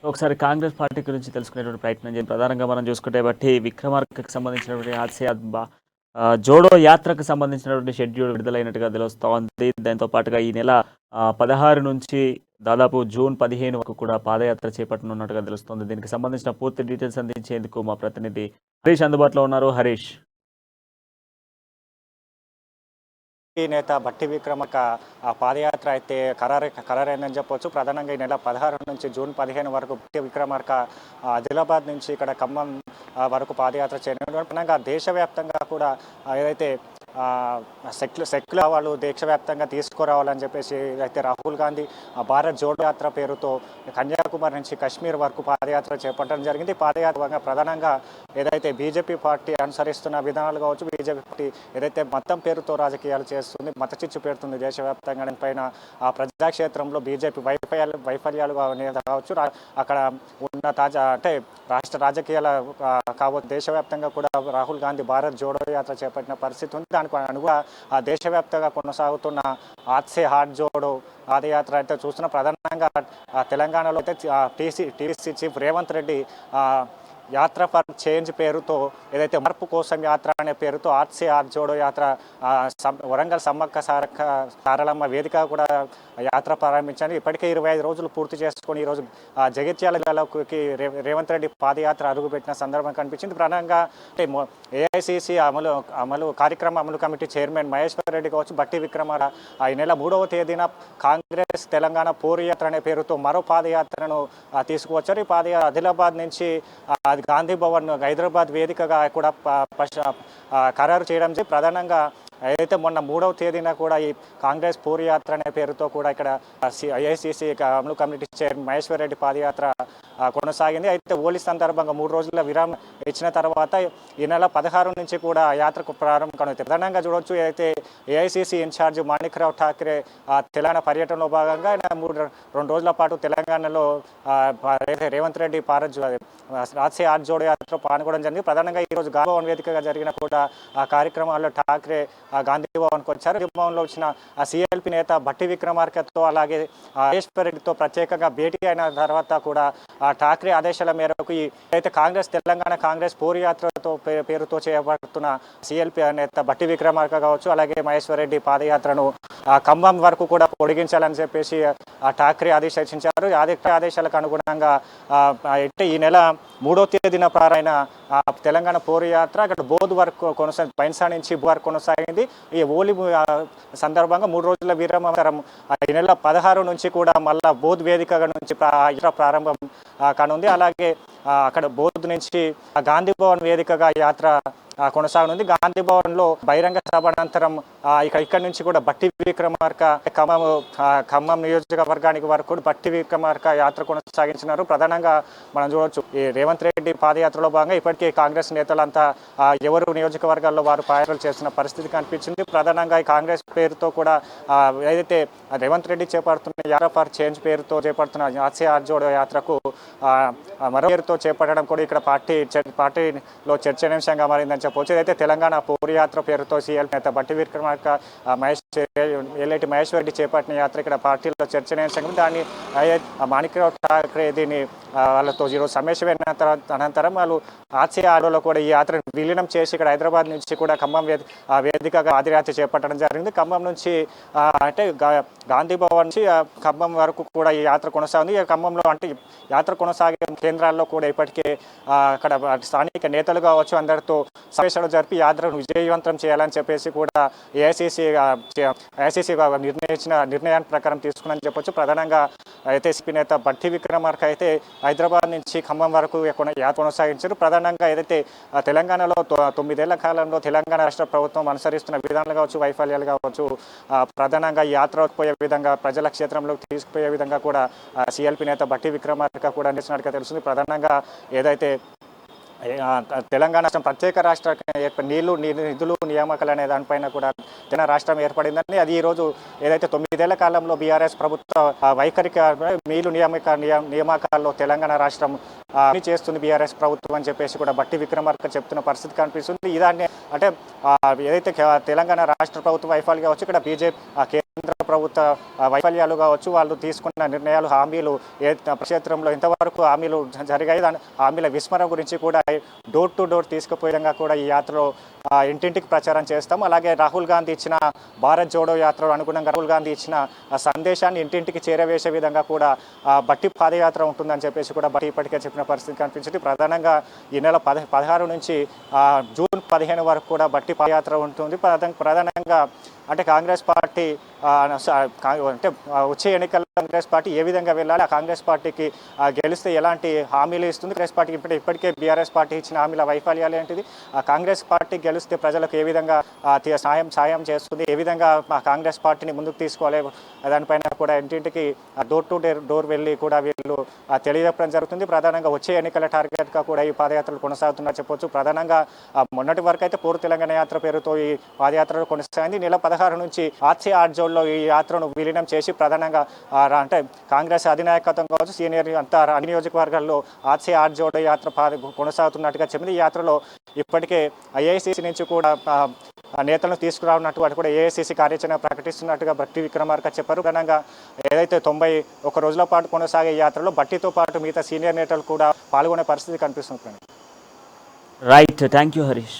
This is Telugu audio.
ఒకసారి కాంగ్రెస్ పార్టీ గురించి తెలుసుకునేటువంటి ప్రయత్నం చేయండి. ప్రధానంగా మనం చూసుకుంటే బట్టి విక్రమార్కకి సంబంధించినటువంటి జోడో యాత్రకు సంబంధించినటువంటి షెడ్యూల్ విడుదలైనట్టుగా తెలుస్తోంది. దాంతో పాటుగా ఈ నెల 16 నుంచి దాదాపు జూన్ 15 వరకు కూడా పాదయాత్ర చేపట్టనున్నట్టుగా తెలుస్తోంది. దీనికి సంబంధించిన పూర్తి డీటెయిల్స్ అందించేందుకు మా ప్రతినిధి హరీష్ అందుబాటులో ఉన్నారు. హరీష్. నేత భట్టి విక్రమార్క పాదయాత్ర అయితే ఖరారైందని చెప్పొచ్చు. ప్రధానంగా ఈ నెల 16 నుంచి జూన్ 15 వరకు భట్టి విక్రమార్క ఆదిలాబాద్ నుంచి ఇక్కడ ఖమ్మం వరకు పాదయాత్ర చేయనున్నారు. దేశవ్యాప్తంగా కూడా ఏదైతే సెక్యులర్ వాళ్ళు దేశవ్యాప్తంగా తీసుకురావాలని చెప్పేసి అయితే రాహుల్ గాంధీ భారత్ జోడో యాత్ర పేరుతో కన్యాకుమారి నుంచి కాశ్మీర్ వరకు పాదయాత్ర చేపట్టడం జరిగింది. పాదయాత్ర ప్రధానంగా ఏదైతే బీజేపీ పార్టీ అనుసరిస్తున్న విధానాలు కావచ్చు, బీజేపీ పార్టీ ఏదైతే మతం పేరుతో రాజకీయాలు చేస్తుంది, మత చిచ్చు పెడుతుంది దేశవ్యాప్తంగా పైన ఆ ప్రజాక్షేత్రంలో బీజేపీ వైఫల్యాలు కావచ్చు, అక్కడ ఉన్న అంటే రాష్ట్ర రాజకీయాల కావచ్చు, దేశవ్యాప్తంగా కూడా రాహుల్ గాంధీ భారత్ జోడో యాత్ర చేపట్టిన పరిస్థితి ఉంది. దానికి అనుగుణంగా దేశవ్యాప్తంగా కొనసాగుతున్న ఆత్సే హాట్ జోడో పాదయాత్ర అయితే చూస్తున్న ప్రధానంగా తెలంగాణలో అయితే టీసీ చీఫ్ రేవంత్ రెడ్డి యాత్ర ఫర్ చేంజ్ పేరుతో ఏదైతే మార్పు కోసం యాత్ర అనే పేరుతో ఆర్సీ ఆర్ జోడో యాత్ర వరంగల్ సమ్మక్క సారలమ్మ వేదిక కూడా యాత్ర ప్రారంభించారు. ఇప్పటికే 25 రోజులు పూర్తి చేసుకొని ఈరోజు జగిత్యాల జిల్లాలోకి రేవంత్ రెడ్డి పాదయాత్ర అడుగుపెట్టిన సందర్భం కనిపించింది. ప్రధానంగా ఏఐసిసి అమలు కార్యక్రమ అమలు కమిటీ చైర్మన్ మహేశ్వర్ రెడ్డి కావచ్చు, భట్టి విక్రమార్క ఈ నెల 3వ తేదీన కాంగ్రెస్ తెలంగాణ పోరుయాత్ర అనే పేరుతో మరో పాదయాత్రను తీసుకువచ్చారు. ఈ పాదయాత్ర ఆదిలాబాద్ నుంచి గాంధీ భవన్ హైదరాబాద్ వేదికగా కూడా ఖరారు చేయడం ప్రధానంగా ఏదైతే మొన్న 3వ తేదీన కూడా ఈ కాంగ్రెస్ పోరుయాత్ర అనే పేరుతో కూడా ఇక్కడ ఏఐసిసి అమలు కమిటీ చైర్మన్ మహేశ్వర్ రెడ్డి పాదయాత్ర కొనసాగింది. అయితే హోలీ సందర్భంగా 3 రోజుల విరామం ఇచ్చిన తర్వాత ఈ నెల 16 నుంచి కూడా యాత్రకు ప్రారంభం కానుంది. ప్రధానంగా చూడవచ్చు, అయితే ఏఐసిసి ఇన్ఛార్జ్ మాణిక్రావు ఠాక్రే తెలంగాణ పర్యటనలో భాగంగా 2 రోజుల పాటు తెలంగాణలో రేవంత్ రెడ్డి రాజశే ఆర్ జోడో యాత్ర పాల్గొనడం జరిగింది. ప్రధానంగా ఈరోజు గాంధీ భవన్ వేదికగా జరిగిన కూడా ఆ కార్యక్రమాల్లో ఠాక్రే గాంధీ భవన్కి వచ్చారు. గాంధీ భవన్లో వచ్చిన సిఎల్పి నేత భట్టి విక్రమార్కతో అలాగే మహేశ్వర్ రెడ్డితో ప్రత్యేకంగా భేటీ అయిన తర్వాత కూడా ఠాక్రే ఆదేశాల మేరకు అయితే తెలంగాణ కాంగ్రెస్ పోరుయాత్రతో పేరుతో చేపడుతున్న సిఎల్పి నేత భట్టి విక్రమార్క కావచ్చు, అలాగే మహేశ్వర్ రెడ్డి పాదయాత్రను ఖమ్మం వరకు కూడా పొడిగించాలని చెప్పేసి ఠాక్రే ఆదేశించారు. ఆదేశాలకు అనుగుణంగా ఈ నెల 3వ తేదీన ప్రారంభమైన తెలంగాణ పోరుయాత్ర అక్కడ బోధ్ వరకు బైన్సా నుంచి వరకు కొనసాగింది. ఈ హోలీ సందర్భంగా 3 రోజుల విరామం ఈ నెల 16 నుంచి కూడా మళ్ళా బోధ్ వేదిక నుంచి ప్రారంభం కానుంది. అలాగే అక్కడ బోధ్ నుంచి గాంధీ భవన్ వేదికగా యాత్ర కొనసాగనుంది. గాంధీ భవన్లో బహిరంగ సభ అనంతరం ఇక్కడి నుంచి కూడా భట్టి విక్రమార్క ఖమ్మం నియోజకవర్గానికి వరకు భట్టి విక్రమార్క యాత్ర కొనసాగించినారు. ప్రధానంగా మనం చూడవచ్చు, ఈ రేవంత్ రెడ్డి పాదయాత్రలో భాగంగా ఇప్పటికే కాంగ్రెస్ నేతలంతా ఎవరు నియోజకవర్గాల్లో వారు పాదయాత్రలు చేస్తున్న పరిస్థితి కనిపించింది. ప్రధానంగా ఈ కాంగ్రెస్ పేరుతో కూడా ఏదైతే రేవంత్ రెడ్డి చేపడుతున్న యాత్ర ఫర్ చేంజ్ పేరుతో చేపడుతున్న ఆర్సీ ఆర్ జోడో యాత్రకు మరో పేరుతో చేపట్టడం కూడా ఇక్కడ పార్టీలో చర్చనీయాంశంగా మారిందని చెప్పవచ్చు. అయితే తెలంగాణ పోరుయాత్ర పేరుతో సీఎల్ నేత భట్టి విక్రమార్క మహేశ్వర్ రెడ్డి చేపట్టిన యాత్ర ఇక్కడ పార్టీలో చర్చనీయాంశంగా దాన్ని మాణిక్రావు ఠాక్రే దీన్ని వాళ్ళతో ఈరోజు సమావేశమైన అనంతరం వాళ్ళు ఆర్సీఆర్లో కూడా ఈ యాత్రను విలీనం చేసి ఇక్కడ హైదరాబాద్ నుంచి కూడా ఖమ్మం వేదికగా పాదయాత్ర చేపట్టడం జరిగింది. ఖమ్మం నుంచి అంటే గాంధీ భవన్ నుంచి ఖమ్మం వరకు కూడా ఈ యాత్ర కొనసాగింది. ఖమ్మంలో అంటే యాత్ర కొనసాగే కేంద్రాల్లో కూడా ఇప్పటికే అక్కడ స్థానిక నేతలు కావచ్చు అందరితో సమావేశాలు జరిపి యాత్రను విజయవంతం చేయాలని చెప్పేసి కూడా ఏఐసిసి నిర్ణయాన్ని ప్రకారం తీసుకున్నారని చెప్పొచ్చు. ప్రధానంగా అయితే సిపి నేత భట్టి విక్రమార్క అయితే హైదరాబాద్ నుంచి ఖమ్మం వరకు యాత్ర కొనసాగించారు. ప్రధానంగా ఏదైతే తెలంగాణలో 9 ఏళ్ల కాలంలో తెలంగాణ రాష్ట్ర ప్రభుత్వం అనుసరిస్తున్న విధానాలు కావచ్చు, వైఫల్యాలు కావచ్చు, ప్రధానంగా యాత్ర పోయే విధంగా ప్రజల క్షేత్రంలోకి తీసుకుపోయే విధంగా కూడా సిఎల్పి నేత భట్టి విక్రమార్క కూడా నిలిచినట్టుగా తెలుస్తుంది. ప్రధానంగా ఏదైతే తెలంగాణ రాష్ట్రం ప్రత్యేక రాష్ట్ర నిధులు నియామకాలు అనే దానిపైన కూడా తెలంగాణ రాష్ట్రం ఏర్పడిందని, అది ఈరోజు ఏదైతే 9 ఏళ్ల కాలంలో బీఆర్ఎస్ ప్రభుత్వ వైఖరికి నీళ్లు నియామకాల్లో తెలంగాణ రాష్ట్రం చేస్తుంది బీఆర్ఎస్ ప్రభుత్వం అని చెప్పేసి కూడా భట్టి విక్రమార్క చెప్తున్న పరిస్థితి కనిపిస్తుంది. ఇదాన్ని అంటే ఏదైతే తెలంగాణ రాష్ట్ర ప్రభుత్వ వైఫల్యం కావచ్చు, ఇక్కడ బీజేపీ కేంద్ర ప్రభుత్వ వైఫల్యాలు కావచ్చు, వాళ్ళు తీసుకున్న నిర్ణయాలు, హామీలు క్షేత్రంలో ఎంతవరకు హామీలు జరిగాయి, దాని హామీల విస్మరణ గురించి కూడా డోర్ టు డోర్ తీసుకుపోయే విధంగా కూడా ఈ యాత్రలో ఇంటింటికి ప్రచారం చేస్తాం. అలాగే రాహుల్ గాంధీ ఇచ్చిన భారత్ జోడో యాత్రలో అనుగుణంగా రాహుల్ గాంధీ ఇచ్చిన సందేశాన్ని ఇంటింటికి చేరవేసే విధంగా కూడా బట్టి పాదయాత్ర ఉంటుందని చెప్పేసి కూడా బట్టి ఇప్పటికే చెప్పిన పరిస్థితి కనిపించింది. ప్రధానంగా ఈ నెల 16 నుంచి జూన్ 15 వరకు కూడా బట్టి పాదయాత్ర ఉంటుంది. ప్రధానంగా అంటే కాంగ్రెస్ పార్టీ అంటే వచ్చే ఎన్నికల్లో కాంగ్రెస్ పార్టీ ఏ విధంగా వెళ్ళాలి, ఆ కాంగ్రెస్ పార్టీకి గెలిస్తే ఎలాంటి హామీలు ఇస్తుంది, కాంగ్రెస్ పార్టీకి ఇప్పటికే బీఆర్ఎస్ పార్టీ ఇచ్చిన హామీల వైఫల్యాలు ఏంటిది, ఆ కాంగ్రెస్ పార్టీ గెలిస్తే ప్రజలకు ఏ విధంగా సాయం చేస్తుంది, ఏ విధంగా కాంగ్రెస్ పార్టీని ముందుకు తీసుకోవాలి, దానిపైన కూడా ఇంటింటికి డోర్ టు డోర్ వెళ్ళి కూడా వీళ్ళు తెలియజెప్పడం జరుగుతుంది. ప్రధానంగా వచ్చే ఎన్నికల టార్గెట్గా కూడా ఈ పాదయాత్రలు కొనసాగుతున్నా చెప్పొచ్చు. ప్రధానంగా మొన్నటి వరకు అయితే పూర్వ తెలంగాణ యాత్ర పేరుతో ఈ పాదయాత్రలు కొనసాగింది. నెల 16 నుంచి ఆర్సీ ఆర్జోల్లో ఈ యాత్రను విలీనం చేసి ప్రధానంగా అంటే కాంగ్రెస్ అధినాయకత్వం కావచ్చు, సీనియర్ అంతా అన్ని నియోజకవర్గాల్లో ఆర్సీ ఆర్జోడో యాత్ర కొనసాగుతున్నట్టుగా చెప్పింది. ఈ యాత్రలో ఇప్పటికే ఏఐసీసీ నుంచి కూడా నేతలను తీసుకురానున్నట్టు వాటి కూడా ఏఐసీసీ కార్యాచరణ ప్రకటిస్తున్నట్టుగా బట్టి విక్రమార్క చెప్పారు. ప్రధానంగా ఏదైతే 91 రోజుల పాటు కొనసాగే యాత్రలో బట్టితో పాటు మిగతా సీనియర్ నేతలు కూడా పాల్గొనే పరిస్థితి కనిపిస్తుంది. Right, thank you Harish.